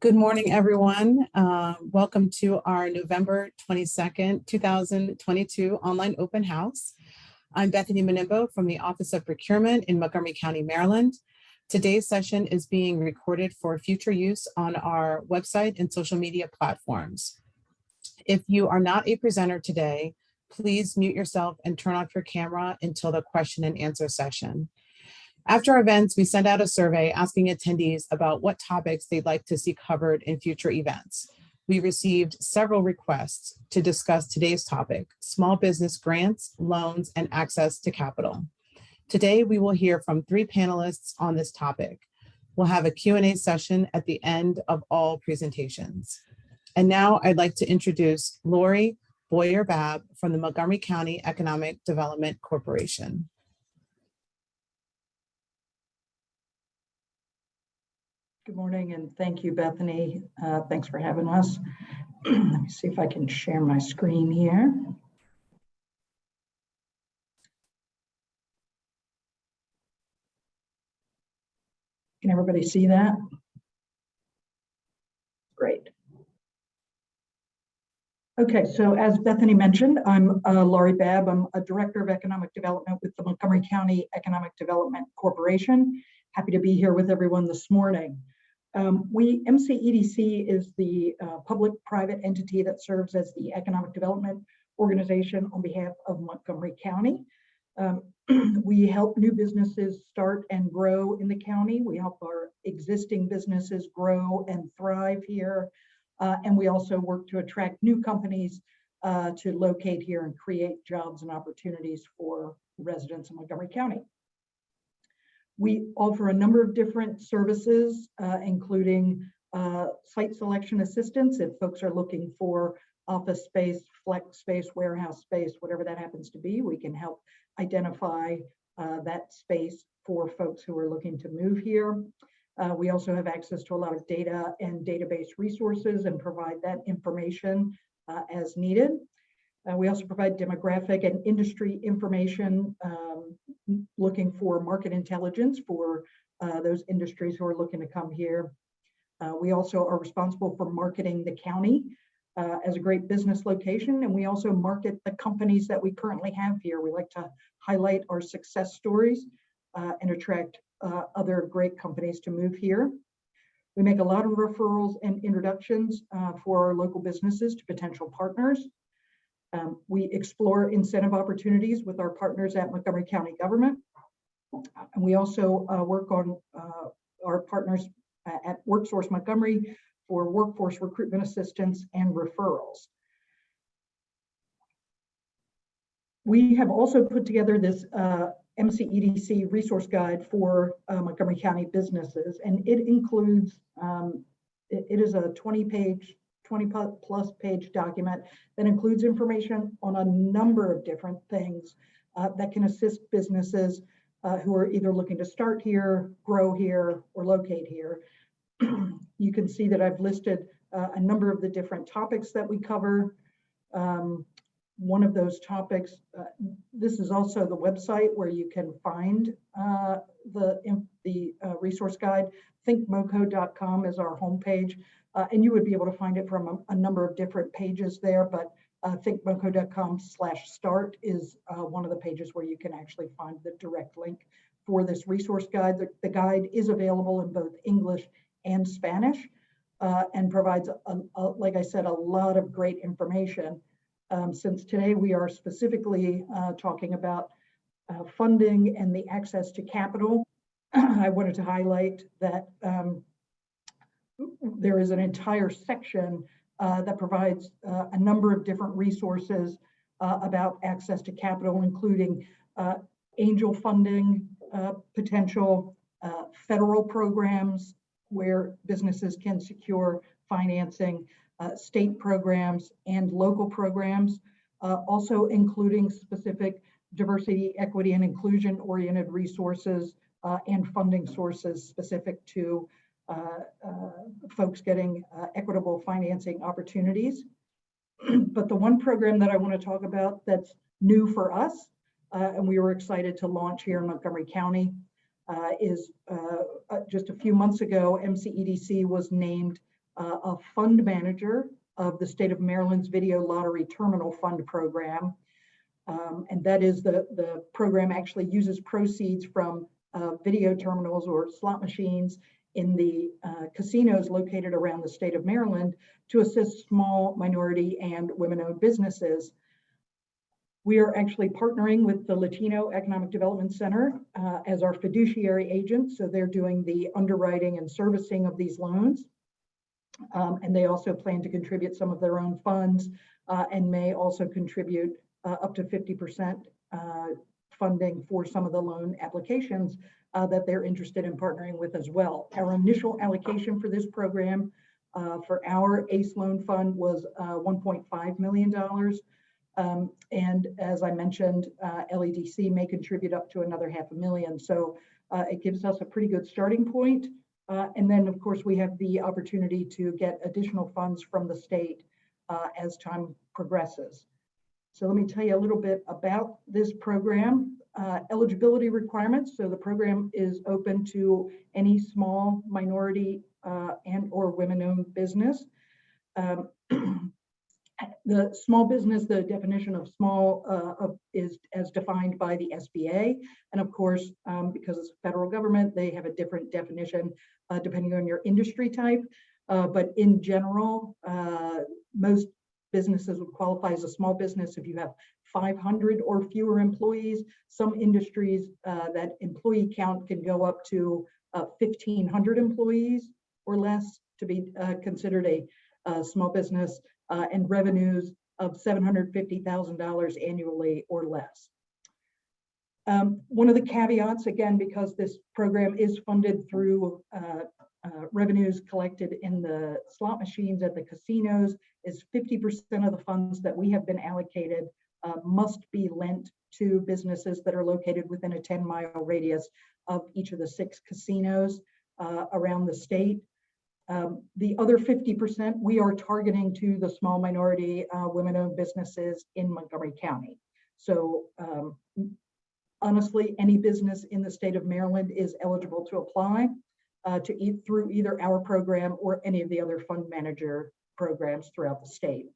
Good morning, everyone. Welcome to our November 22nd, 2022 online open house. I'm Bethany Menimbo from the Office of Procurement in Montgomery County, Maryland. Today's session is being recorded for future use on our website and social media platforms. If you are not a presenter today, please mute yourself and turn off your camera until the question and answer session. After our events, we send out a survey asking attendees about what topics they'd like to see covered in future events. We received several requests to discuss today's topic: small business grants, loans, and access to capital. Today, we will hear from 3 panelists on this topic. We'll have a Q&A session at the end of all presentations. And now I'd like to introduce Lori Boyer-Babb from the Montgomery County Economic Development Corporation. Good morning, and thank you, Bethany. Thanks for having us. Let me see if I can share my screen here. Can everybody see that? Great. Okay, so as Bethany mentioned, I'm Lori Babb. I'm a Director of Economic Development with the Montgomery County Economic Development Corporation. Happy to be here with everyone this morning. MCEDC is the public-private entity that serves as the economic development organization on behalf of Montgomery County. We help new businesses start and grow in the county. We help our existing businesses grow and thrive here. And we also work to attract new companies to locate here and create jobs and opportunities for residents in Montgomery County. We offer a number of different services, including site selection assistance. If folks are looking for office space, flex space, warehouse space, whatever that happens to be, we can help identify that space for folks who are looking to move here. We also have access to a lot of data and database resources and provide that information as needed. We also provide demographic and industry information, looking for market intelligence for those industries who are looking to come here. We also are responsible for marketing the county as a great business location, and we also market the companies that we currently have here. We like to highlight our success stories and attract other great companies to move here. We make a lot of referrals and introductions for our local businesses to potential partners. We explore incentive opportunities with our partners at Montgomery County government. And we also work on our partners at WorkSource Montgomery for workforce recruitment assistance and referrals. We have also put together this MCEDC resource guide for Montgomery County businesses, and it includes, it is a 20-plus page document that includes information on a number of different things that can assist businesses who are either looking to start here, grow here, or locate here. You can see that I've listed a number of the different topics that we cover. One of those topics, this is also the website where you can find the resource guide. thinkmoco.com is our homepage. And you would be able to find it from a number of different pages there, but thinkmoco.com/start is one of the pages where you can actually find the direct link for this resource guide. The guide is available in both English and Spanish and provides, like I said, a lot of great information. Since today we are specifically talking about funding and the access to capital, I wanted to highlight that there is an entire section that provides a number of different resources about access to capital, including angel funding potential, federal programs where businesses can secure financing, state programs, and local programs, also including specific diversity, equity, and inclusion-oriented resources and funding sources specific to folks getting equitable financing opportunities. But the one program that I want to talk about that's new for us, and we were excited to launch here in Montgomery County, is just a few months ago, MCEDC was named a fund manager of the state of Maryland's Video Lottery Terminal Fund program. And that is the program actually uses proceeds from video terminals or slot machines in the casinos located around the state of Maryland to assist small, minority, and women-owned businesses. We are actually partnering with the Latino Economic Development Center as our fiduciary agent. So they're doing the underwriting and servicing of these loans. And they also plan to contribute some of their own funds and may also contribute up to 50% funding for some of the loan applications that they're interested in partnering with as well. Our initial allocation for this program for our ACE loan fund was $1.5 million. And as I mentioned, LEDC may contribute up to another $500,000. So it gives us a pretty good starting point. And then, of course, we have the opportunity to get additional funds from the state as time progresses. So let me tell you a little bit about this program. Eligibility requirements. So the program is open to any small, minority, and or women-owned business. The small business, the definition of small is as defined by the SBA. And of course, because it's federal government, they have a different definition depending on your industry type. But in general, most businesses would qualify as a small business if you have 500 or fewer employees. Some industries, that employee count can go up to 1,500 employees or less to be considered a small business, and revenues of $750,000 annually or less. One of the caveats, again, because this program is funded through revenues collected in the slot machines at the casinos, is 50% of the funds that we have been allocated must be lent to businesses that are located within a 10-mile radius of each of the 6 casinos around the state. The other 50% we are targeting to the small minority women-owned businesses in Montgomery County. So honestly, any business in the state of Maryland is eligible to apply through either our program or any of the other fund manager programs throughout the state.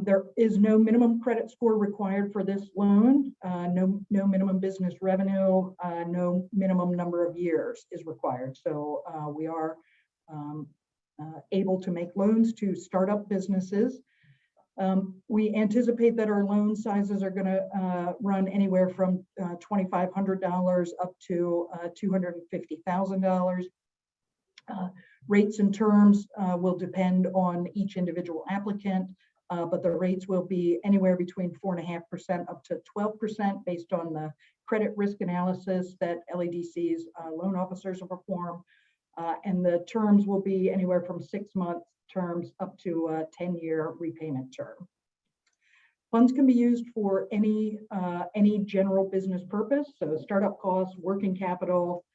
There is no minimum credit score required for this loan, no minimum business revenue, no minimum number of years is required. So we are able to make loans to startup businesses. We anticipate that our loan sizes are going to run anywhere from $2,500 up to $250,000. Rates and terms will depend on each individual applicant, but the rates will be anywhere between 4.5% up to 12% based on the credit risk analysis that LEDC's loan officers will perform. And the terms will be anywhere from 6-month terms up to a 10-year repayment term. Funds can be used for any general business purpose, so startup costs, working capital,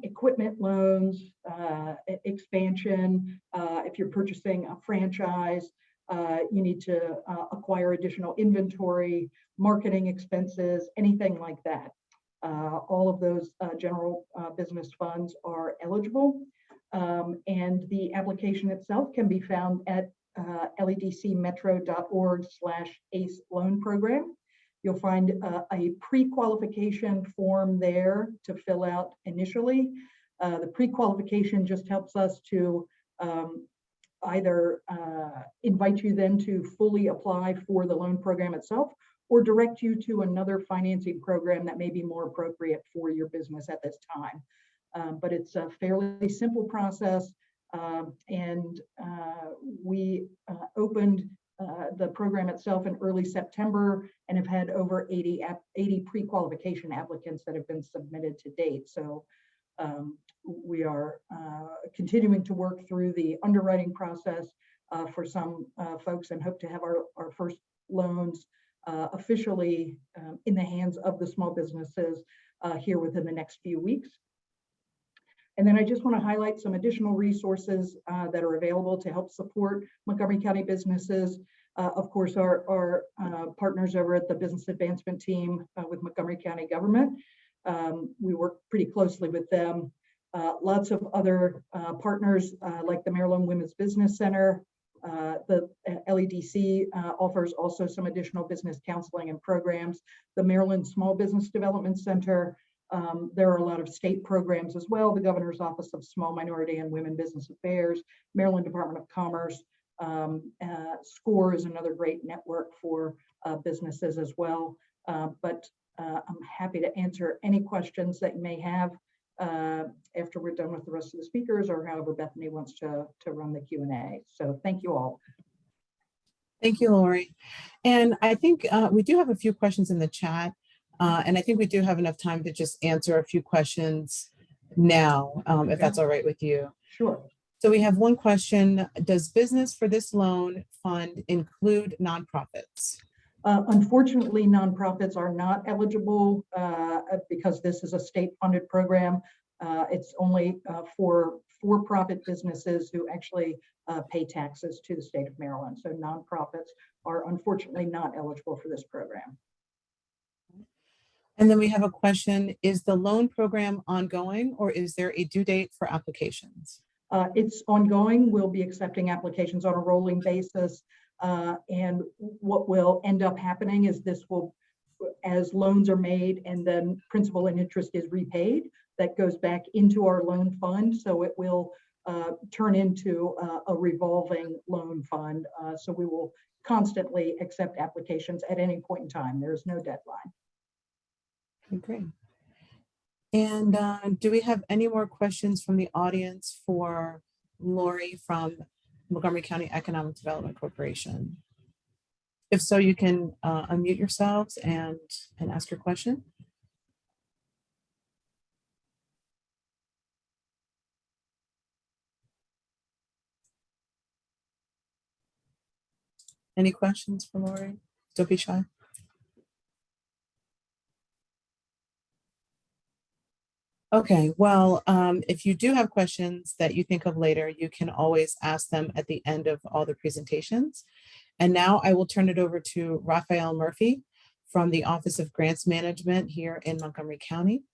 equipment loans, expansion. If you're purchasing a franchise, you need to acquire additional inventory, marketing expenses, anything like that. All of those general business funds are eligible, and the application itself can be found at ledcmetro.org/ACE loan program. You'll find a pre-qualification form there to fill out initially. The pre-qualification just helps us to either invite you then to fully apply for the loan program itself, or direct you to another financing program that may be more appropriate for your business at this time. But it's a fairly simple process, and we opened the program itself in early September and have had over 80 pre-qualification applicants that have been submitted to date. So we are continuing to work through the underwriting process for some folks, and hope to have our first loans officially in the hands of the small businesses here within the next few weeks. And then I just want to highlight some additional resources that are available to help support Montgomery County businesses. Of course, our partners over at the Business Advancement Team with Montgomery County Government. We work pretty closely with them. Lots of other partners like the Maryland Women's Business Center. The LEDC offers also some additional business counseling and programs. The Maryland Small Business Development Center. There are a lot of state programs as well. The Governor's Office of Small Minority and Women Business Affairs, Maryland Department of Commerce. SCORE is another great network for businesses as well. But I'm happy to answer any questions that you may have after we're done with the rest of the speakers, or however Bethany wants to run the Q&A. So thank you all. Thank you, Lori. And I think we do have a few questions in the chat, and I think we do have enough time to just answer a few questions now, if that's all right with you. Sure. So we have one question: does business for this loan fund include nonprofits? Unfortunately, nonprofits are not eligible because this is a state-funded program. It's only for-profit businesses who actually pay taxes to the state of Maryland. So nonprofits are unfortunately not eligible for this program. And then we have a question: is the loan program ongoing, or is there a due date for applications? It's ongoing. We'll be accepting applications on a rolling basis. And what will end up happening is this will, as loans are made and then principal and interest is repaid, that goes back into our loan fund. So it will turn into a revolving loan fund. So we will constantly accept applications at any point in time. There's no deadline. Okay, great. And do we have any more questions from the audience for Lori from Montgomery County Economic Development Corporation? If so, you can unmute yourselves and ask your question. Any questions for Lori? Don't be shy. Okay, well, if you do have questions that you think of later, you can always ask them at the end of all the presentations. And now I will turn it over to Raphael Murphy from the Office of Grants Management here in Montgomery County.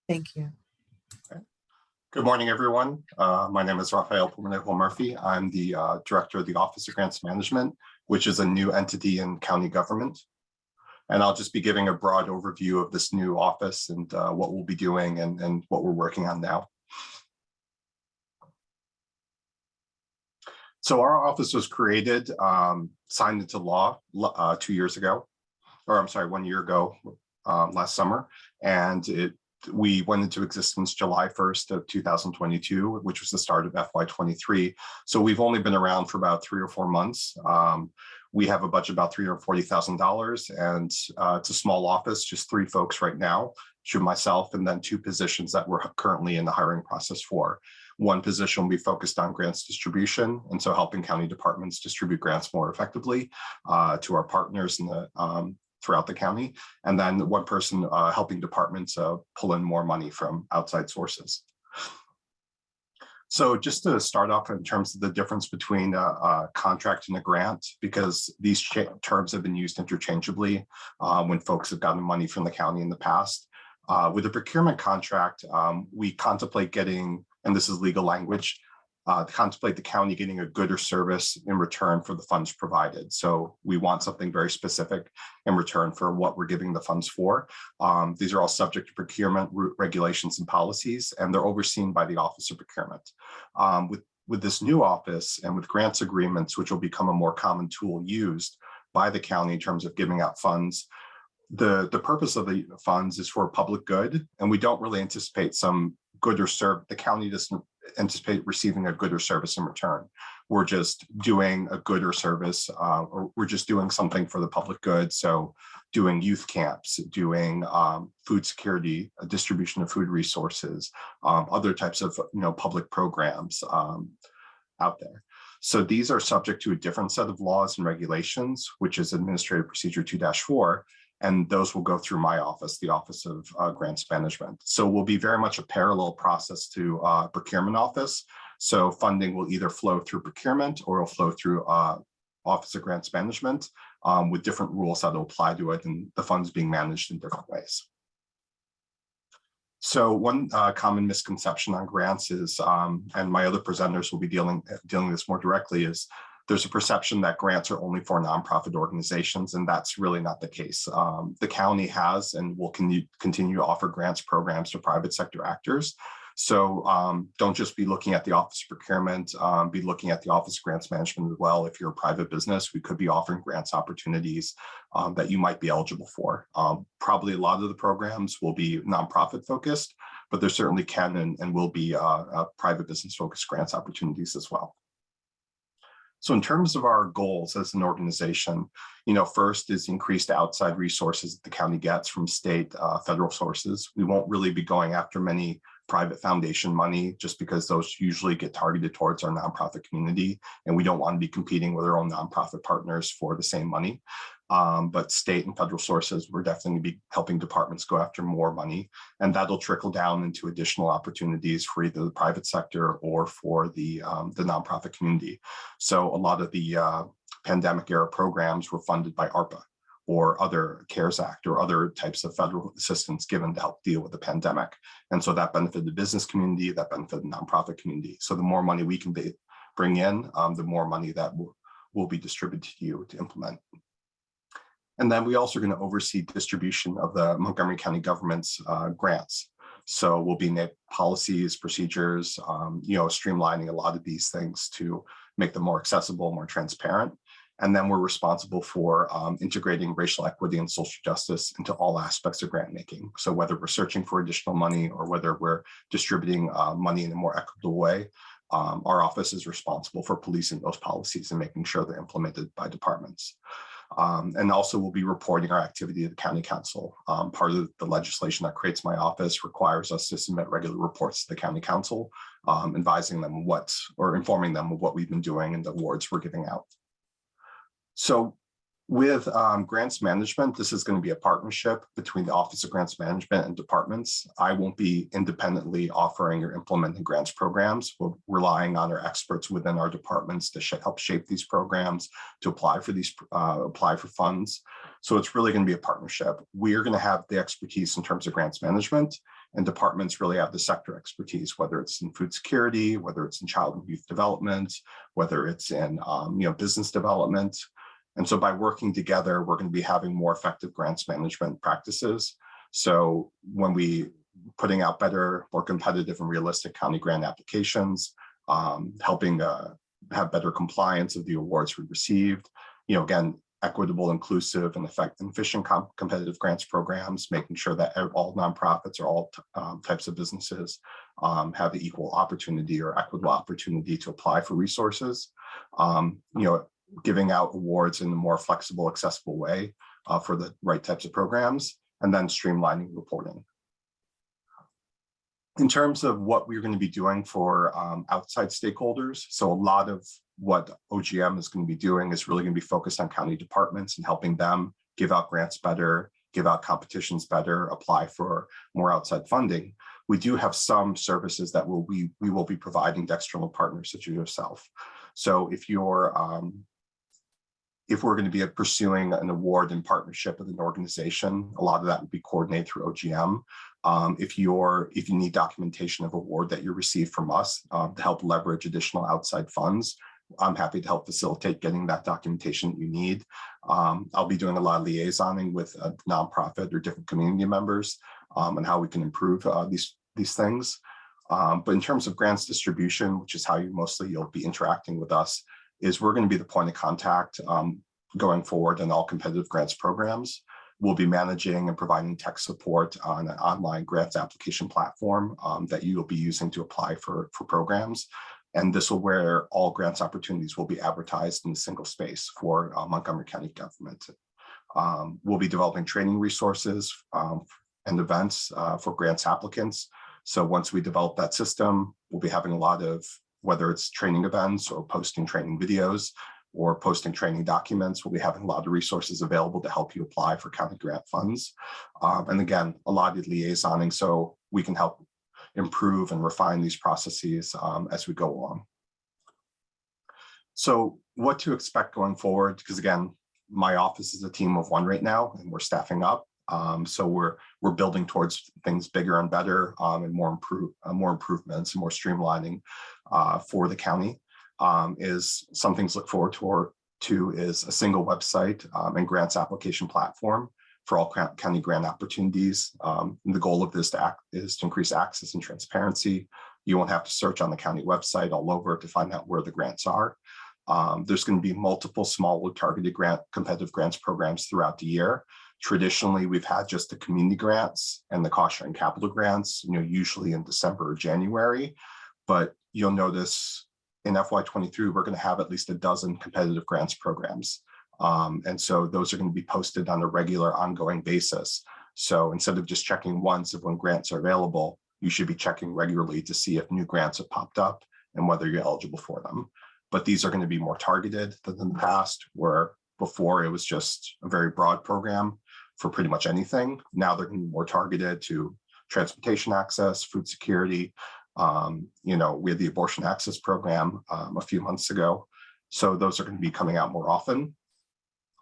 Thank you. Good morning, everyone. My name is Raphael Murphy. I'm the Director of the Office of Grants Management, which is a new entity in county government. And I'll just be giving a broad overview of this new office and what we'll be doing and what we're working on now. So our office was created, signed into law 2 years ago, or I'm sorry, 1 year ago, last summer. And we went into existence July 1st of 2022, which was the start of FY23. So we've only been around for about 3 or 4 months. We have a budget about $340,000, and it's a small office, just 3 folks right now, myself, and then 2 positions that we're currently in the hiring process for. One position will be focused on grants distribution, and so helping county departments distribute grants more effectively to our partners in the throughout the county, and then one person helping departments pull in more money from outside sources. So just to start off in terms of the difference between a contract and a grant, because these terms have been used interchangeably when folks have gotten money from the county in the past. With a procurement contract, we contemplate getting, and this is legal language, contemplate the county getting a good or service in return for the funds provided. So we want something very specific in return for what we're giving the funds for. These are all subject to procurement regulations and policies, and they're overseen by the Office of Procurement. With this new office and with grants agreements, which will become a more common tool used by the county in terms of giving out funds, the purpose of the funds is for public good, and we don't really anticipate some good or service. The county doesn't anticipate receiving a good or service in return. We're just doing a good or service, or we're just doing something for the public good. So doing youth camps, doing food security, distribution of food resources, other types of public programs out there. So these are subject to a different set of laws and regulations, which is Administrative Procedure 2-4. And those will go through my office, the Office of Grants Management. So we'll be very much a parallel process to procurement office. So funding will either flow through procurement or it'll flow through Office of Grants Management with different rules that will apply to it and the funds being managed in different ways. So one common misconception on grants is, and my other presenters will be dealing with this more directly, is there's a perception that grants are only for nonprofit organizations, and that's really not the case. The county has and will continue to offer grants programs to private sector actors. So don't just be looking at the Office of Procurement, be looking at the Office of Grants Management as well. If you're a private business, we could be offering grants opportunities that you might be eligible for. Probably a lot of the programs will be nonprofit focused, but there certainly can and will be private business focused grants opportunities as well. So in terms of our goals as an organization, first is increased outside resources that the county gets from state, federal sources. We won't really be going after many private foundation money just because those usually get targeted towards our nonprofit community, and we don't want to be competing with our own nonprofit partners for the same money. But state and federal sources, we're definitely be helping departments go after more money, and that'll trickle down into additional opportunities for either the private sector or for the nonprofit community. So a lot of the pandemic era programs were funded by ARPA or other CARES Act or other types of federal assistance given to help deal with the pandemic. And so that benefited the business community, that benefited the nonprofit community. So the more money we can bring in, the more money that will be distributed to you to implement. And then we also are going to oversee distribution of the Montgomery County government's grants. So we'll be making policies, procedures, streamlining a lot of these things to make them more accessible, more transparent. And then we're responsible for integrating racial equity and social justice into all aspects of grant making. So whether we're searching for additional money or whether we're distributing money in a more equitable way, our office is responsible for policing those policies and making sure they're implemented by departments. And also we'll be reporting our activity to the county council. Part of the legislation that creates my office requires us to submit regular reports to the county council, advising them informing them of what we've been doing and the awards we're giving out. So with grants management, this is going to be a partnership between the Office of Grants Management and departments. I won't be independently offering or implementing grants programs. We're relying on our experts within our departments to help shape these programs, to apply for funds. So it's really going to be a partnership. We are going to have the expertise in terms of grants management, and departments really have the sector expertise, whether it's in food security, whether it's in child and youth development, whether it's in business development. And so by working together, we're going to be having more effective grants management practices. So when we putting out better, more competitive and realistic county grant applications, helping have better compliance of the awards we received, again, equitable, inclusive, and efficient competitive grants programs, making sure that all nonprofits or all types of businesses have the equal opportunity or equitable opportunity to apply for resources. Giving out awards in a more flexible, accessible way for the right types of programs, and then streamlining reporting. In terms of what we're going to be doing for outside stakeholders, so a lot of what OGM is going to be doing is really going to be focused on county departments and helping them give out grants better, give out competitions better, apply for more outside funding. We do have some services that we will be providing to external partners such as yourself. So if we're going to be pursuing an award in partnership with an organization, a lot of that would be coordinated through OGM. If you need documentation of award that you received from us to help leverage additional outside funds, I'm happy to help facilitate getting that documentation that you need. I'll be doing a lot of liaisoning with a nonprofit or different community members on how we can improve these things. But in terms of grants distribution, which is how you'll be interacting with us, is we're going to be the point of contact going forward in all competitive grants programs. We'll be managing and providing tech support on an online grants application platform that you will be using to apply for programs. And this will where all grants opportunities will be advertised in a single space for Montgomery County government. We'll be developing training resources and events for grants applicants. So once we develop that system, we'll be having a lot of, whether it's training events or posting training videos or posting training documents, we'll be having a lot of resources available to help you apply for county grant funds. And again, a lot of liaisoning so we can help improve and refine these processes as we go along. So what to expect going forward? Because again, my office is a team of one right now, and we're staffing up. So we're building towards things bigger and better, and more improvements and more streamlining for the county. Is some things to look forward to is a single website and grants application platform for all county grant opportunities. And the goal of this is to increase access and transparency. You won't have to search on the county website all over to find out where the grants are. There's going to be multiple smaller targeted competitive grants programs throughout the year. Traditionally, we've had just the community grants and the cost sharing capital grants, usually in December or January. But you'll notice in FY23, we're going to have at least a dozen competitive grants programs. And so those are going to be posted on a regular ongoing basis. So instead of just checking once of when grants are available, you should be checking regularly to see if new grants have popped up and whether you're eligible for them. But these are going to be more targeted than in the past, where before it was just a very broad program for pretty much anything. Now they're going to be more targeted to transportation access, food security. We had the abortion access program a few months ago. So those are going to be coming out more often.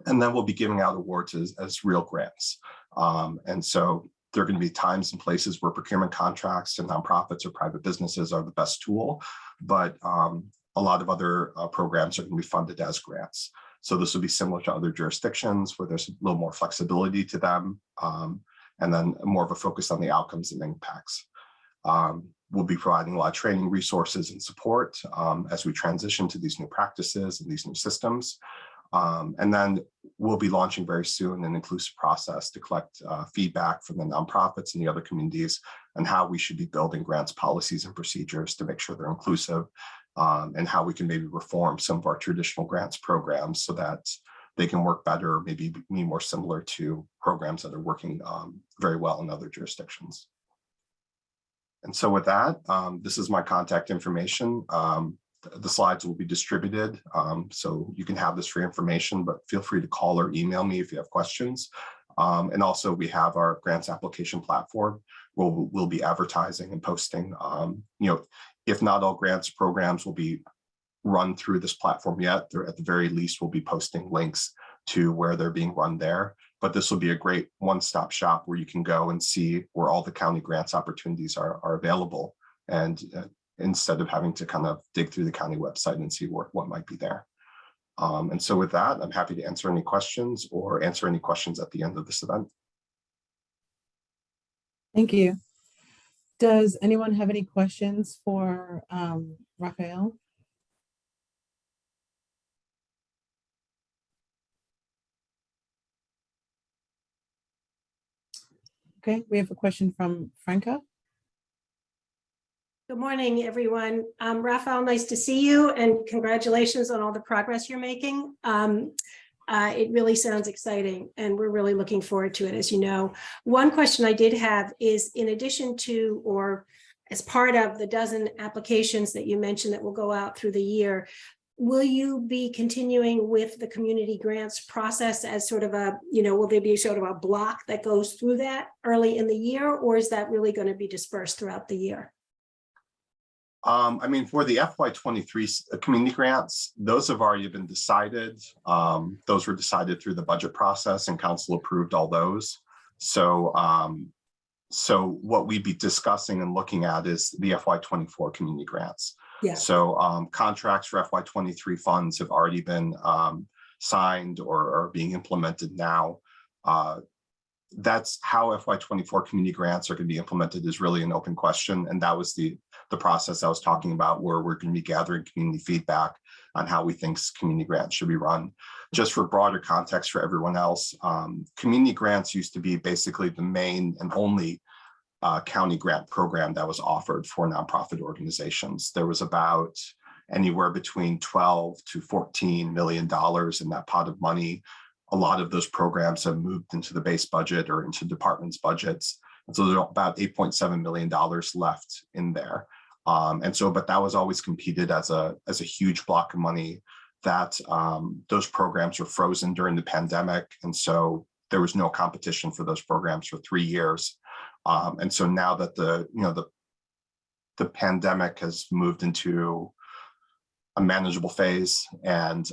And then we'll be giving out awards as real grants. And so there are going to be times and places where procurement contracts and nonprofits or private businesses are the best tool. But a lot of other programs are going to be funded as grants. So this will be similar to other jurisdictions where there's a little more flexibility to them, and then more of a focus on the outcomes and impacts. We'll be providing a lot of training resources and support as we transition to these new practices and these new systems. And then we'll be launching very soon an inclusive process to collect feedback from the nonprofits and the other communities on how we should be building grants policies and procedures to make sure they're inclusive, and how we can maybe reform some of our traditional grants programs so that they can work better, maybe be more similar to programs that are working very well in other jurisdictions. And so with that, this is my contact information. The slides will be distributed, so you can have this free information, but feel free to call or email me if you have questions. And also we have our grants application platform where we'll be advertising and posting. If not all grants programs will be run through this platform yet, they're at the very least we'll be posting links to where they're being run there. But this will be a great one-stop shop where you can go and see where all the county grants opportunities are available, and instead of having to kind of dig through the county website and see what might be there. And so with that, I'm happy to answer any questions or answer any questions at the end of this event. Thank you. Does anyone have any questions for Raphael? Okay, we have a question from Franca. Good morning, everyone. Raphael, nice to see you, and congratulations on all the progress you're making. It really sounds exciting, and we're really looking forward to it, as you know. One question I did have is, in addition to, or as part of the dozen applications that you mentioned that will go out through the year, will you be continuing with the community grants process as sort of a, will there be sort of a block that goes through that early in the year, or is that really going to be dispersed throughout the year? For the FY23 community grants, those have already been decided. Those were decided through the budget process, and council approved all those. So what we'd be discussing and looking at is the FY24 community grants. Yeah. So contracts for FY23 funds have already been signed or are being implemented now. That's how FY24 community grants are going to be implemented is really an open question. And that was the process I was talking about, where we're going to be gathering community feedback on how we think community grants should be run. Just for broader context for everyone else, community grants used to be basically the main and only county grant program that was offered for nonprofit organizations. There was about anywhere between $12 to $14 million in that pot of money. A lot of those programs have moved into the base budget or into departments' budgets. And so there's about $8.7 million left in there. But that was always competed as a huge block of money that those programs were frozen during the pandemic. And so there was no competition for those programs for 3 years. And so now that the pandemic has moved into a manageable phase, and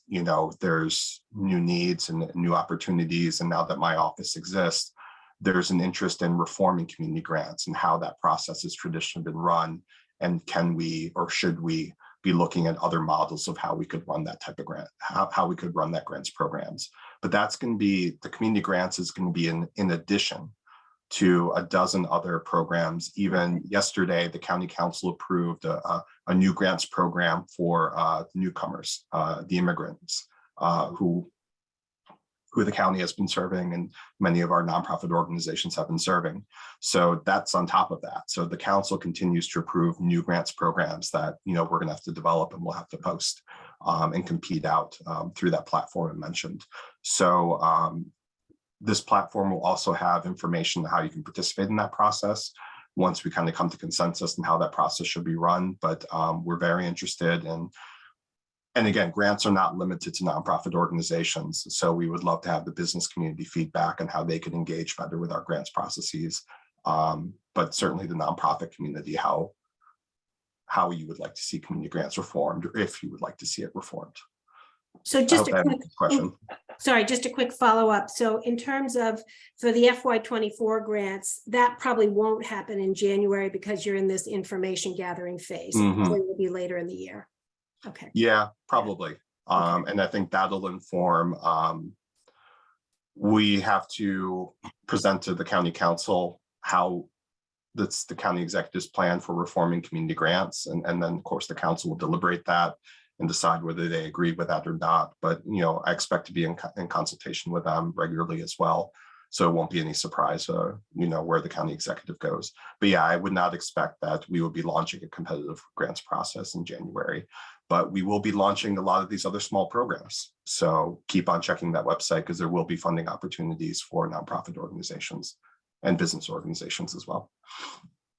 you know, there's new needs and new opportunities. And now that my office exists, there's an interest in reforming community grants and how that process has traditionally been run. And can we, or should we, be looking at other models of how we could run that type of grant, how we could run that grants programs. But that's going to be, the community grants is going to be in addition to a dozen other programs. Even yesterday, the county council approved a new grants program for newcomers, the immigrants who the county has been serving, and many of our nonprofit organizations have been serving. So that's on top of that. So the council continues to approve new grants programs that, you know, we're going to have to develop and we'll have to post and compete out through that platform I mentioned. So this platform will also have information on how you can participate in that process once we kind of come to consensus on how that process should be run. But we're very interested in, and again, grants are not limited to nonprofit organizations. So we would love to have the business community feedback on how they can engage better with our grants processes. But certainly the nonprofit community, how you would like to see community grants reformed, or if you would like to see it reformed. So just a quick question. Sorry, just a quick follow-up. So in terms of, for the FY24 grants, that probably won't happen in January because you're in this information gathering phase. Mhm. So it will be later in the year. Okay. Yeah, probably. And I think that'll inform, we have to present to the county council how that's the county executive's plan for reforming community grants. And then of course the council will deliberate that and decide whether they agree with that or not. But, you know, I expect to be in consultation with them regularly as well. So it won't be any surprise, you know, where the county executive goes. But yeah, I would not expect that we will be launching a competitive grants process in January, but we will be launching a lot of these other small programs. So keep on checking that website because there will be funding opportunities for nonprofit organizations and business organizations as well.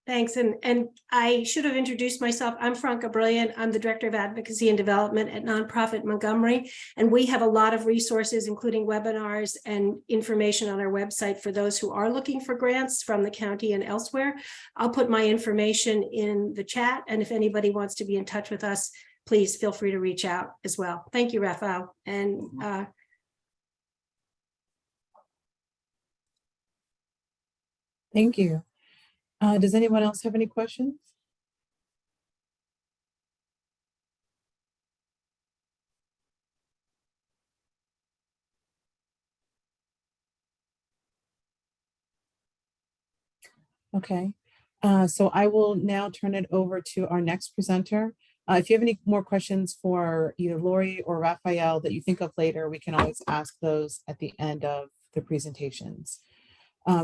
Thanks. And I should have introduced myself. I'm Franca Brilliant. I'm the Director of Advocacy and Development at Nonprofit Montgomery. And we have a lot of resources, including webinars and information on our website for those who are looking for grants from the county and elsewhere. I'll put my information in the chat. And if anybody wants to be in touch with us, please feel free to reach out as well. Thank you, Raphael. And Thank you. Does anyone else have any questions? Okay, so I will now turn it over to our next presenter. If you have any more questions for either Lori or Raphael that you think of later, we can always ask those at the end of the presentations.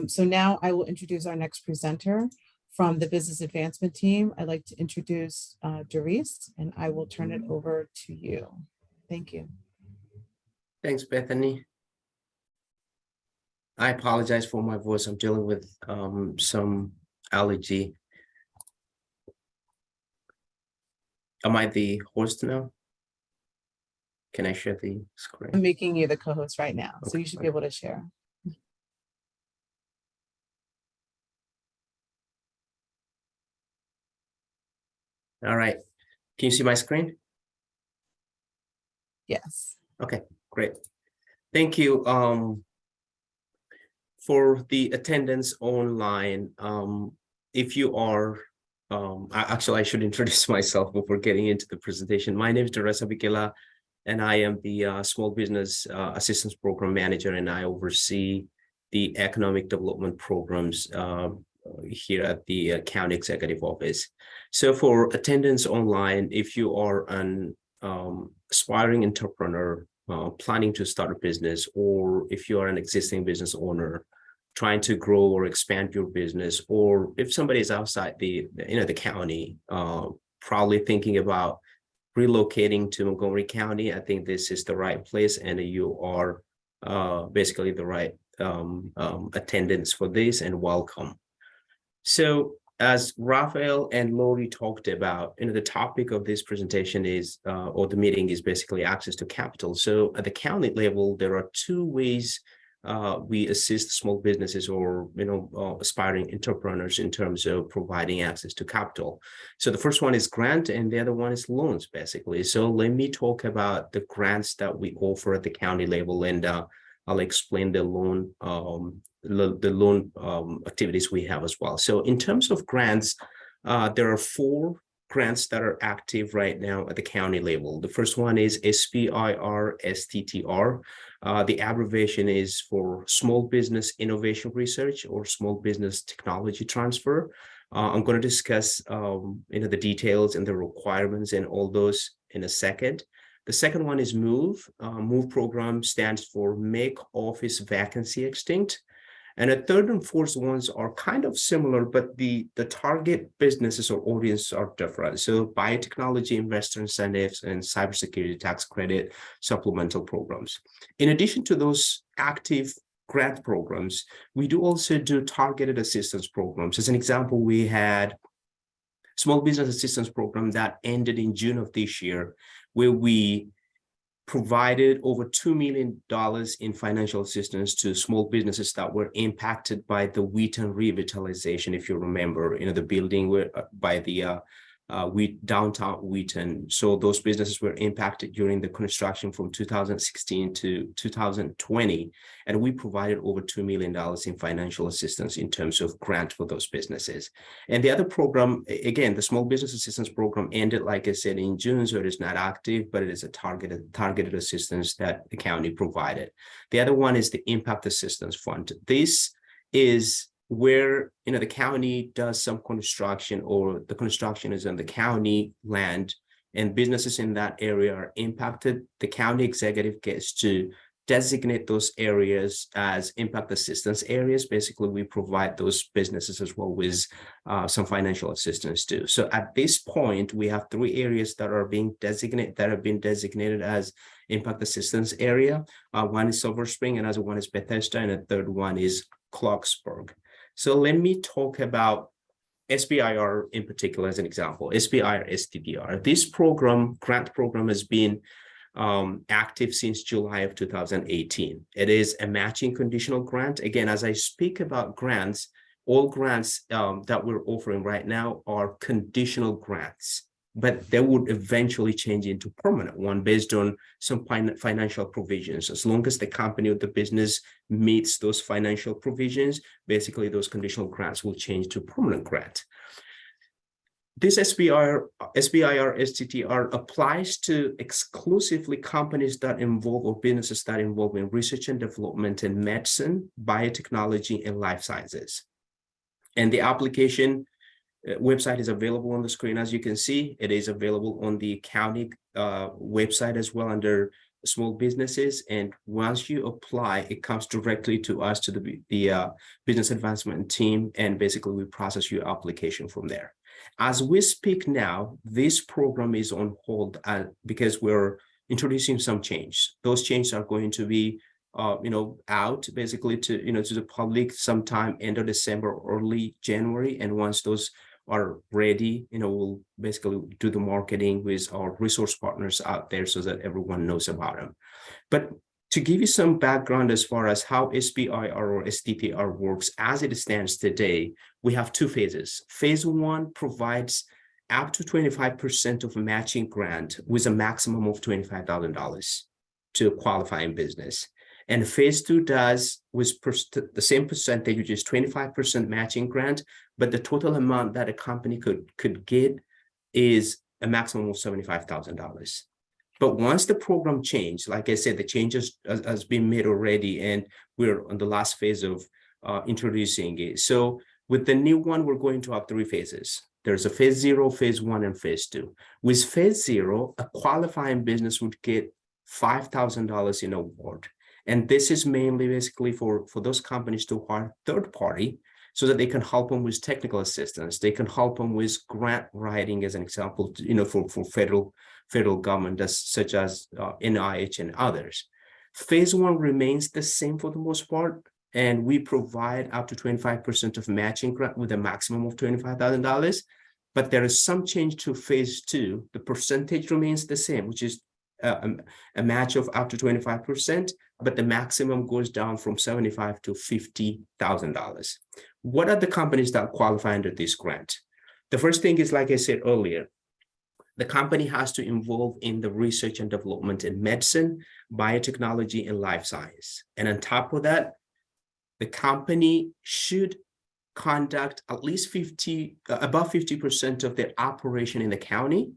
So now I will introduce our next presenter from the Business Advancement Team. I'd like to introduce Doris, and I will turn it over to you. Thank you. Thanks, Bethany. I apologize for my voice. I'm dealing with some allergy. Am I the host now? Can I share the screen? I'm making you the co-host right now, so Okay, you should be able to share. All right. Can you see my screen? Yes. Okay, great. Thank you for the attendance online. If you are, actually, I should introduce myself before getting into the presentation. My name is Teresa Bikela, and I am the Small Business Assistance Program Manager, and I oversee the economic development programs here at the County Executive Office. So for attendance online, if you are an aspiring entrepreneur planning to start a business, or if you are an existing business owner trying to grow or expand your business, or if somebody is outside the county, probably thinking about relocating to Montgomery County, I think this is the right place, and you are basically the right attendance for this, and welcome. So as Raphael and Lori talked about, the topic of this presentation is, or the meeting is basically access to capital. So at the county level, there are two ways we assist small businesses or aspiring entrepreneurs in terms of providing access to capital. So the first one is grant, and the other one is loans, basically. So let me talk about the grants that we offer at the county level, and I'll explain the loan activities we have as well. So in terms of grants, there are 4 grants that are active right now at the county level. The first one is SBIR STTR. The abbreviation is for Small Business Innovation Research or Small Business Technology Transfer. I'm going to discuss the details and the requirements and all those in a second. The second one is MOVE. MOVE program stands for Make Office Vacancy Extinct. And the third and fourth ones are kind of similar, but the target businesses or audience are different. So biotechnology investor incentives and cybersecurity tax credit supplemental programs. In addition to those active grant programs, we do also do targeted assistance programs. As an example, we had small business assistance program that ended in June of this year, where we provided over $2 million in financial assistance to small businesses that were impacted by the Wheaton revitalization. If you remember, the building by the downtown Wheaton. So those businesses were impacted during the construction from 2016 to 2020. And we provided over $2 million in financial assistance in terms of grant for those businesses. And the other program, again, the Small Business Assistance Program ended, like I said, in June, so it is not active, but it is a targeted assistance that the county provided. The other one is the Impact Assistance Fund. This is where the county does some construction, or the construction is on the county land and businesses in that area are impacted. The county executive gets to designate those areas as impact assistance areas. Basically, we provide those businesses as well with some financial assistance too. So at this point, we have 3 areas that have been designated as impact assistance area. One is Silver Spring, another one is Bethesda, and a third one is Clarksburg. So let me talk about SBIR in particular as an example, SBIR STDR. This grant program has been active since July of 2018. It is a matching conditional grant. Again, as I speak about grants, all grants that we're offering right now are conditional grants, but they would eventually change into permanent one based on some financial provisions. As long as the company or the business meets those financial provisions, basically those conditional grants will change to permanent grant. This SBIR STTR applies to exclusively companies that involve or businesses that involve in research and development in medicine, biotechnology, and life sciences. And the application website is available on the screen. As you can see, it is available on the county website as well under small businesses. And once you apply, it comes directly to us, to the business advancement team. And basically we process your application from there. As we speak now, this program is on hold because we're introducing some change. Those changes are going to be out basically to the public sometime end of December, early January. And once those are ready, we'll basically do the marketing with our resource partners out there so that everyone knows about them. But to give you some background as far as how SBIR or STTR works as it stands today, we have 2 phases. Phase 1 provides up to 25% of a matching grant with a maximum of $25,000 to a qualifying business. And phase 2 does with the same percentage, which is 25% matching grant, but the total amount that a company could get is a maximum of $75,000. But once the program changed, like I said, the changes has been made already, and we're on the last phase of introducing it. So with the new one, we're going to have 3 phases. There's a phase 0, phase 1, and phase 2. With phase 0, a qualifying business would get $5,000 in award. And this is mainly basically for those companies to hire third party so that they can help them with technical assistance. They can help them with grant writing, as an example, for federal government, such as NIH and others. Phase 1 remains the same for the most part, and we provide up to 25% of matching grant with a maximum of $25,000. But there is some change to phase 2. The percentage remains the same, which is a match of up to 25%, but the maximum goes down from $75,000 to $50,000. What are the companies that qualify under this grant? The first thing is, like I said earlier, the company has to involve in the research and development in medicine, biotechnology, and life science. And on top of that, the company should conduct at least above 50% of their operation in the county.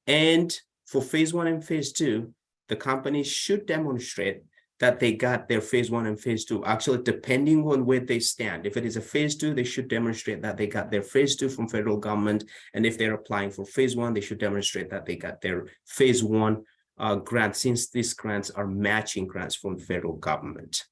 And for phase 1 and phase 2, the company should demonstrate that they got their phase 1 and phase 2, actually, depending on where they stand. If it is a phase 2, they should demonstrate that they got their phase 2 from federal government. And if they're applying for phase 1, they should demonstrate that they got their phase 1 grant, since these grants are matching grants from the federal government.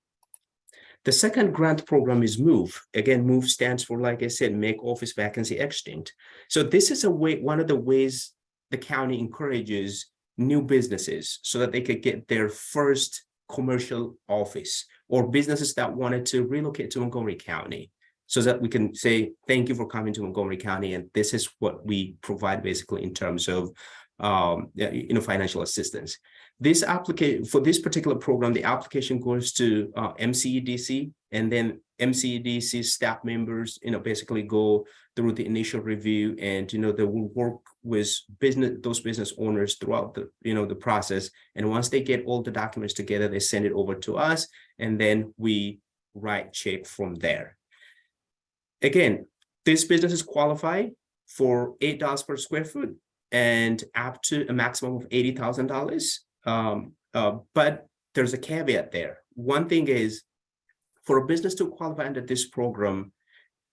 The second grant program is MOVE. Again, MOVE stands for, like I said, Make Office Vacancy Extinct. So this is one of the ways the county encourages new businesses so that they could get their first commercial office, or businesses that wanted to relocate to Montgomery County, so that we can say, thank you for coming to Montgomery County. And this is what we provide basically in terms of financial assistance. This application for this particular program, the application goes to MCEDC, and then MCEDC staff members, basically go through the initial review, and they will work with those business owners throughout the process. And once they get all the documents together, they send it over to us, and then we write check from there. Again, these businesses qualify for $8 per square foot and up to a maximum of $80,000. But there's a caveat there. One thing is, for a business to qualify under this program,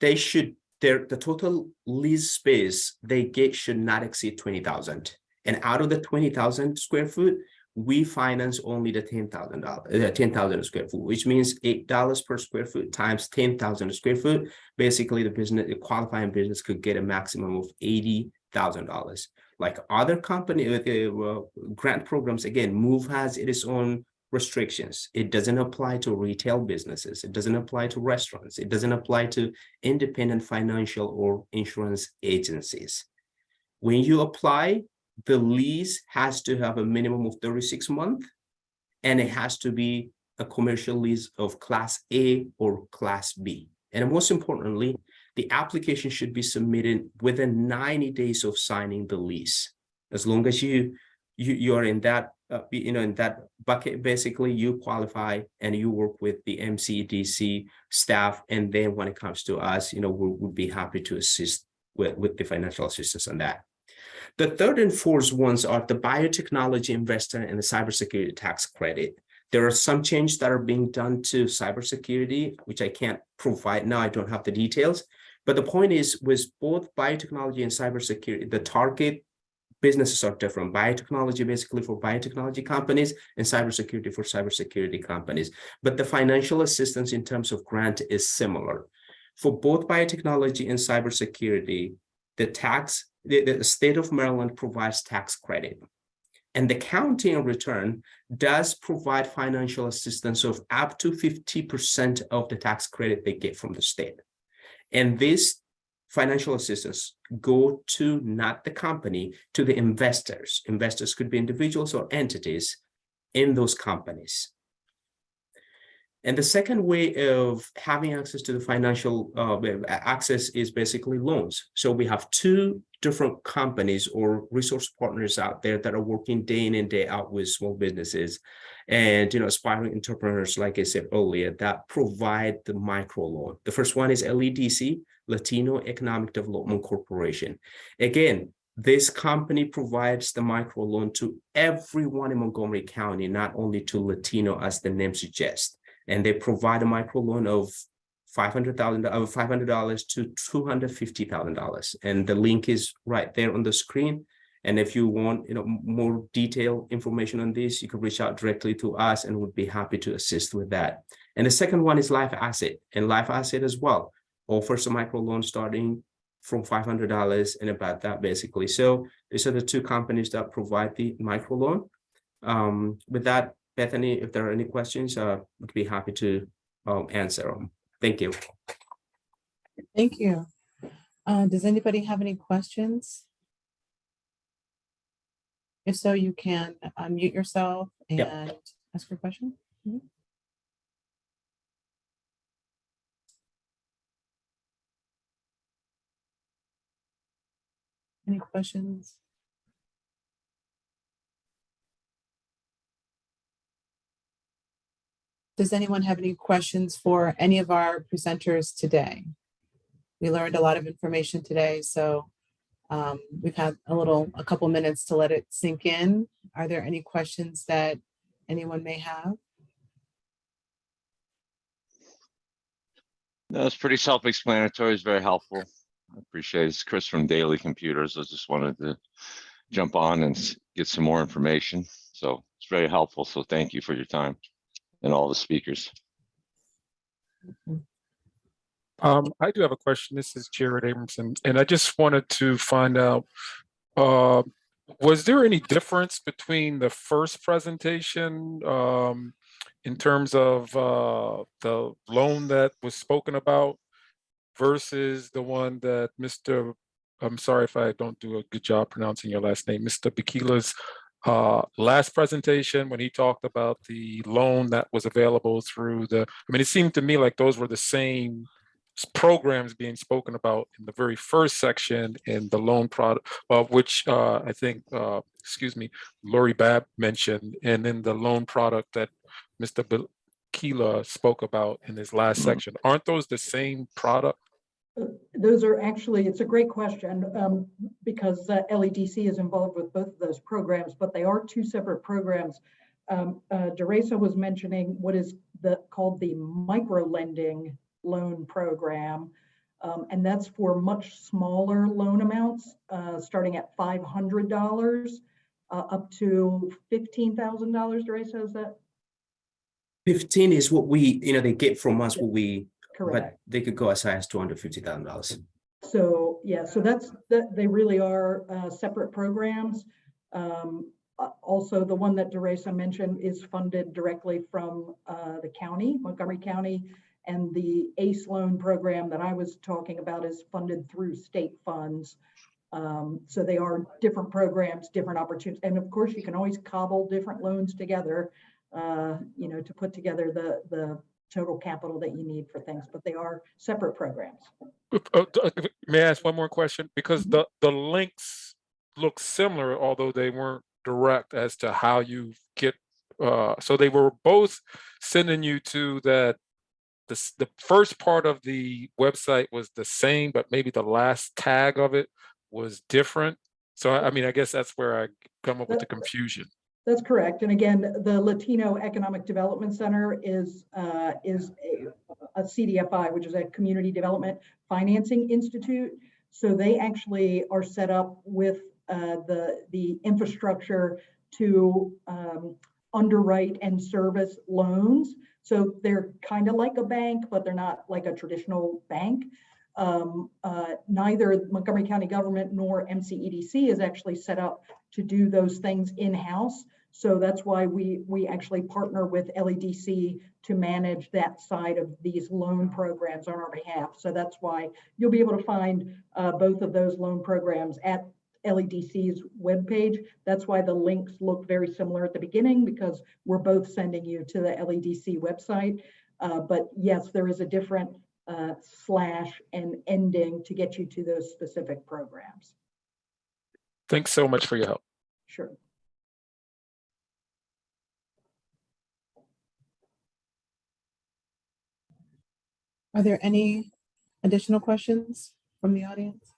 the total lease space they get should not exceed 20,000. And out of the 20,000 square foot, we finance only the 10,000 square foot, which means $8 per square foot times 10,000 square foot. Basically, the qualifying business could get a maximum of $80,000. Like other grant programs, again, MOVE has its own restrictions. It doesn't apply to retail businesses. It doesn't apply to restaurants. It doesn't apply to independent financial or insurance agencies. When you apply, the lease has to have a minimum of 36 months, and it has to be a commercial lease of Class A or Class B. And most importantly, the application should be submitted within 90 days of signing the lease. As long as you are in that in that bucket, basically you qualify and you work with the MCDC staff. And then when it comes to us, we would be happy to assist with the financial assistance on that. The third and fourth ones are the biotechnology investor and the cybersecurity tax credit. There are some changes that are being done to cybersecurity, which I can't provide now. I don't have the details. But the point is, with both biotechnology and cybersecurity, the target businesses are different. Biotechnology basically for biotechnology companies, and cybersecurity for cybersecurity companies. But the financial assistance in terms of grant is similar. For both biotechnology and cybersecurity, the state of Maryland provides tax credit. And the county in return does provide financial assistance of up to 50% of the tax credit they get from the state. And this financial assistance go to not the company, to the investors. Investors could be individuals or entities in those companies. And the second way of having access to the financial access is basically loans. So we have two different companies or resource partners out there that are working day in and day out with small businesses and aspiring entrepreneurs, like I said earlier, that provide the micro loan. The first one is LEDC, Latino Economic Development Corporation. Again, this company provides the micro loan to everyone in Montgomery County, not only to Latino, as the name suggests. And they provide a micro loan of $500 to $250,000. And the link is right there on the screen. And if you want more detailed information on this, you can reach out directly to us and we'd be happy to assist with that. And the second one is Life Asset. And Life Asset as well offers a micro loan starting from $500 and about that, basically. So these are the two companies that provide the micro loan. With that, Bethany, if there are any questions, we'd be happy to answer them. Thank you. Thank you. Does anybody have any questions? If so, you can unmute yourself and ask your question. Any questions? Does anyone have any questions for any of our presenters today? We learned a lot of information today, so we've had a couple minutes to let it sink in. Are there any questions that anyone may have? No, it's pretty self-explanatory. It's very helpful. I appreciate it. It's Chris from Daily Computers. I just wanted to jump on and get some more information. So it's very helpful. So thank you for your time and all the speakers. I do have a question. This is Jared Abramson, and I just wanted to find out, was there any difference between the first presentation in terms of the loan that was spoken about versus the one that I'm sorry if I don't do a good job pronouncing your last name, Mr. Bikila's last presentation when he talked about the loan that was available through it seemed to me like those were the same programs being spoken about in the very first section in the loan product, which I think, Lori Babb mentioned, and then the loan product that Mr. Bikila spoke about in his last section. Aren't those the same product? Those are actually, it's a great question because LEDC is involved with both of those programs, but they are two separate programs. Deresa was mentioning what is called the micro lending loan program, and that's for much smaller loan amounts, starting at $500 up to $15,000. Deresa, is that? 15 is what they get from us, what we, Correct. but they could go as high as $250,000. So yeah, so they really are separate programs. Also, the one that Deresa mentioned is funded directly from the county, Montgomery County, and the ACE loan program that I was talking about is funded through state funds. So they are different programs, different opportunities. And of course, you can always cobble different loans together, to put together the total capital that you need for things, but they are separate programs. May I ask one more question? Because the links look similar, although they weren't direct as to how you get, so they were both sending you to that. The first part of the website was the same, but maybe the last tag of it was different. So, I guess that's where I come up with the confusion. That's correct. And again, the Latino Economic Development Center is a CDFI, which is a Community Development Financing Institute. So they actually are set up with the infrastructure to underwrite and service loans. So they're kind of like a bank, but they're not like a traditional bank. Neither Montgomery County government nor MCEDC is actually set up to do those things in-house. So that's why we actually partner with LEDC to manage that side of these loan programs on our behalf. So that's why you'll be able to find both of those loan programs at LEDC's webpage. That's why the links look very similar at the beginning, because we're both sending you to the LEDC website. But yes, there is a different slash and ending to get you to those specific programs. Thanks so much for your help. Sure. Are there any additional questions from the audience?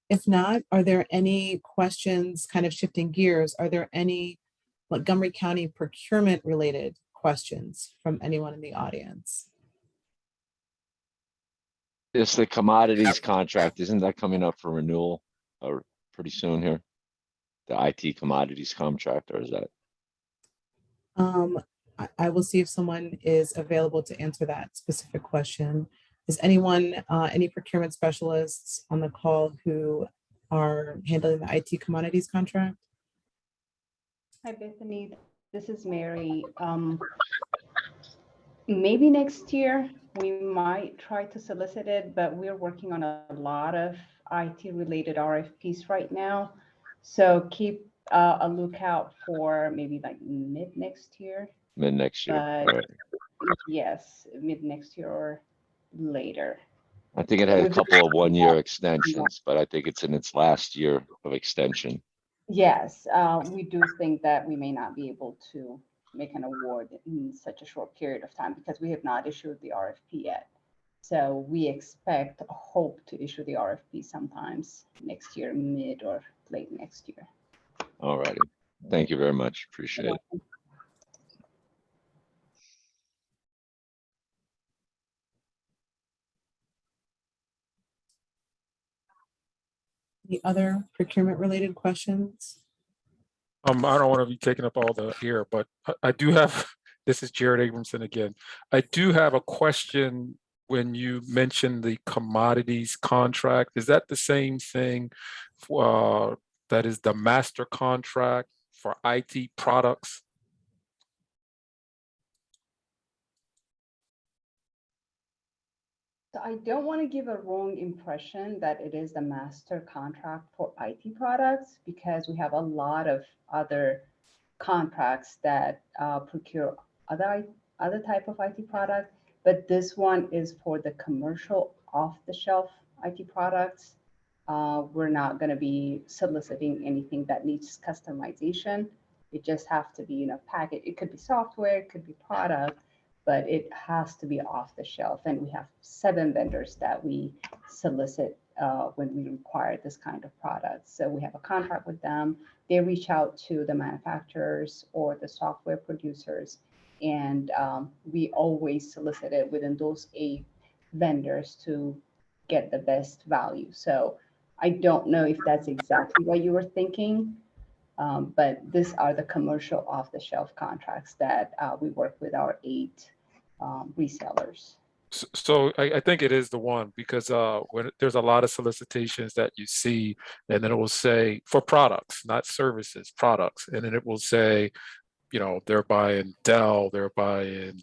If not, are there any questions, kind of shifting gears? Are there any Montgomery County procurement related questions from anyone in the audience? It's the commodities contract. Isn't that coming up for renewal or pretty soon here? The IT commodities contract, or is that? I will see if someone is available to answer that specific question. Is anyone, any procurement specialists on the call who are handling the IT commodities contract? Hi, Bethany. This is Mary. Maybe next year we might try to solicit it, but we're working on a lot of IT related RFPs right now. So keep a lookout for maybe like mid next year, Mid next year. but All right. yes, mid next year or later. I think it So had a we've been couple of working one-year on that. extensions, but I think it's in its last year of extension. Yes, we do think that we may not be able to make an award in such a short period of time because we have not issued the RFP yet. So we hope to issue the RFP sometimes next year, mid or late next year. All righty. Thank you very much. Appreciate it. The other procurement related questions? I don't want to be taking up all the air, but I do have, this is Jared Abramson again. I do have a question when you mentioned the commodities contract. Is that the same thing that is the master contract for IT products? So I don't want to give a wrong impression that it is the master contract for IT products because we have a lot of other contracts that procure other type of IT product, but this one is for the commercial off-the-shelf IT products. We're not going to be soliciting anything that needs customization. It just have to be, package. It could be software, it could be product, but it has to be off the shelf. And we have 7 vendors that we solicit when we require this kind of product. So we have a contract with them. They reach out to the manufacturers or the software producers, and we always solicit it within those 8 vendors to get the best value. So I don't know if that's exactly what you were thinking, but these are the commercial off-the-shelf contracts that we work with our 8 resellers. So I think it is the one because when there's a lot of solicitations that you see, and then it will say for products, not services, products, and then it will say, they're buying Dell, they're buying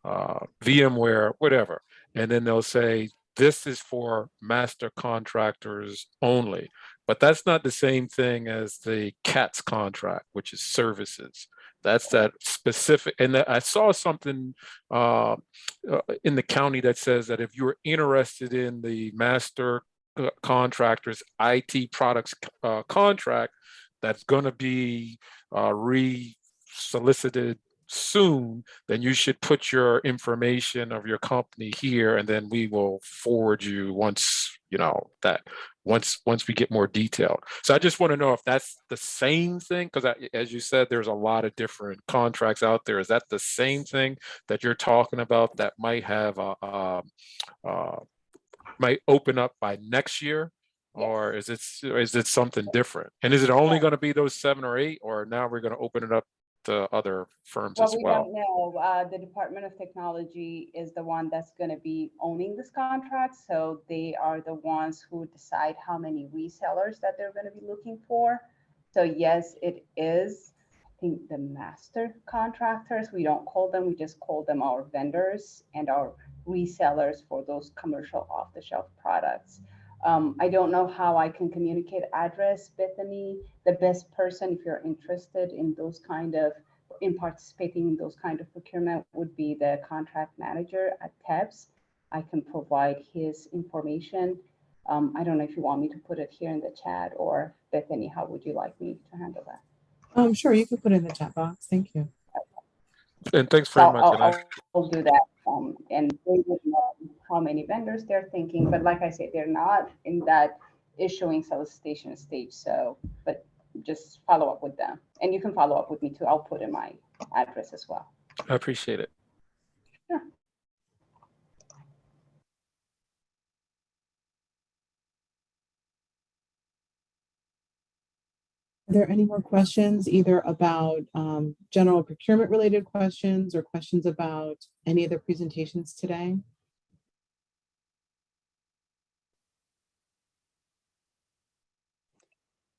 VMware, whatever, and then they'll say this is for master contractors only. But that's not the same thing as the CATS contract, which is services. That's that specific. And I saw something in the county that says that if you're interested in the master contractors IT products contract, that's going to be re-solicited soon, then you should put your information of your company here, and then we will forward you once we get more detailed. So I just want to know if that's the same thing, because as you said, there's a lot of different contracts out there. Is that the same thing that you're talking about that might have might open up by next year? Yes. Or is it something different? And is it only going to be those 7 or 8, or now we're going to open it up to other firms as well? We don't know. The Department of Technology is the one that's going to be owning this contract. So they are the ones who decide how many resellers that they're going to be looking for. So yes, it is, I think, the master contractors. We don't call them, we just call them our vendors and our resellers for those commercial off-the-shelf products. I don't know how I can communicate address, Bethany. The best person, if you're interested in participating in those kind of procurement, would be the contract manager at TEBS. I can provide his information. I don't know if you want me to put it here in the chat, or Bethany, how would you like me to handle that? Sure, you can put it in the chat box. Thank you. And thanks very much. I'll do that. And they would know how many vendors they're thinking, but like I said, they're not in that issuing solicitation stage. So, but just follow up with them, and you can follow up with me too. I'll put in my address as well. I appreciate it. Sure. Are there any more questions, either about general procurement related questions or questions about any of the presentations today?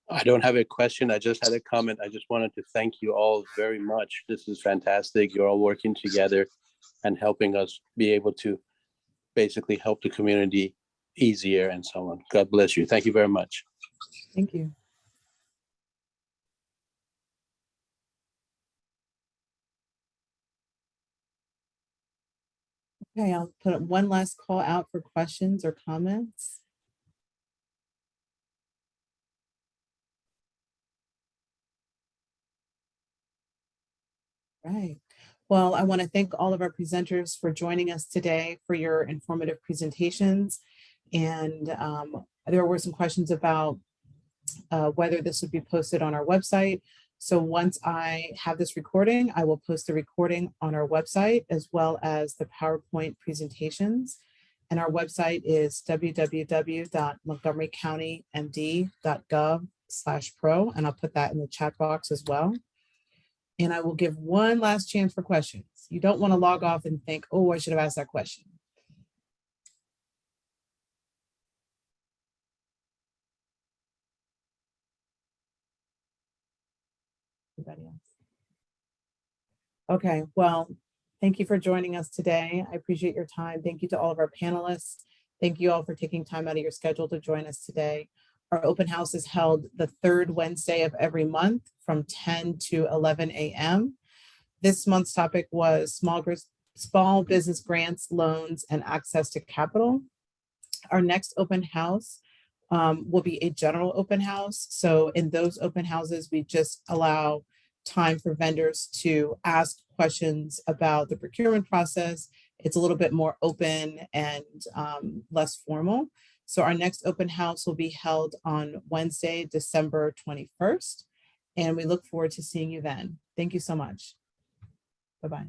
I don't have a question. I just had a comment. I just wanted to thank you all very much. This is fantastic. You're all working together. and helping us be able to basically help the community easier and so on. God bless you. Thank you very much. Thank you. Okay, I'll put one last call out for questions or comments. Right. Well, I want to thank all of our presenters for joining us today for your informative presentations. And there were some questions about whether this would be posted on our website. So once I have this recording, I will post the recording on our website as well as the PowerPoint presentations. And our website is www.montgomerycountymd.gov/pro. And I'll put that in the chat box as well. And I will give one last chance for questions. You don't want to log off and think, oh, I should have asked that question. Anybody else? Okay, well, thank you for joining us today. I appreciate your time. Thank you to all of our panelists. Thank you all for taking time out of your schedule to join us today. Our open house is held the third Wednesday of every month from 10 to 11 a.m. This month's topic was small business grants, loans, and access to capital. Our next open house will be a general open house. So in those open houses, we just allow time for vendors to ask questions about the procurement process. It's a little bit more open and less formal. So our next open house will be held on Wednesday, December 21st. And we look forward to seeing you then. Thank you so much. Bye-bye.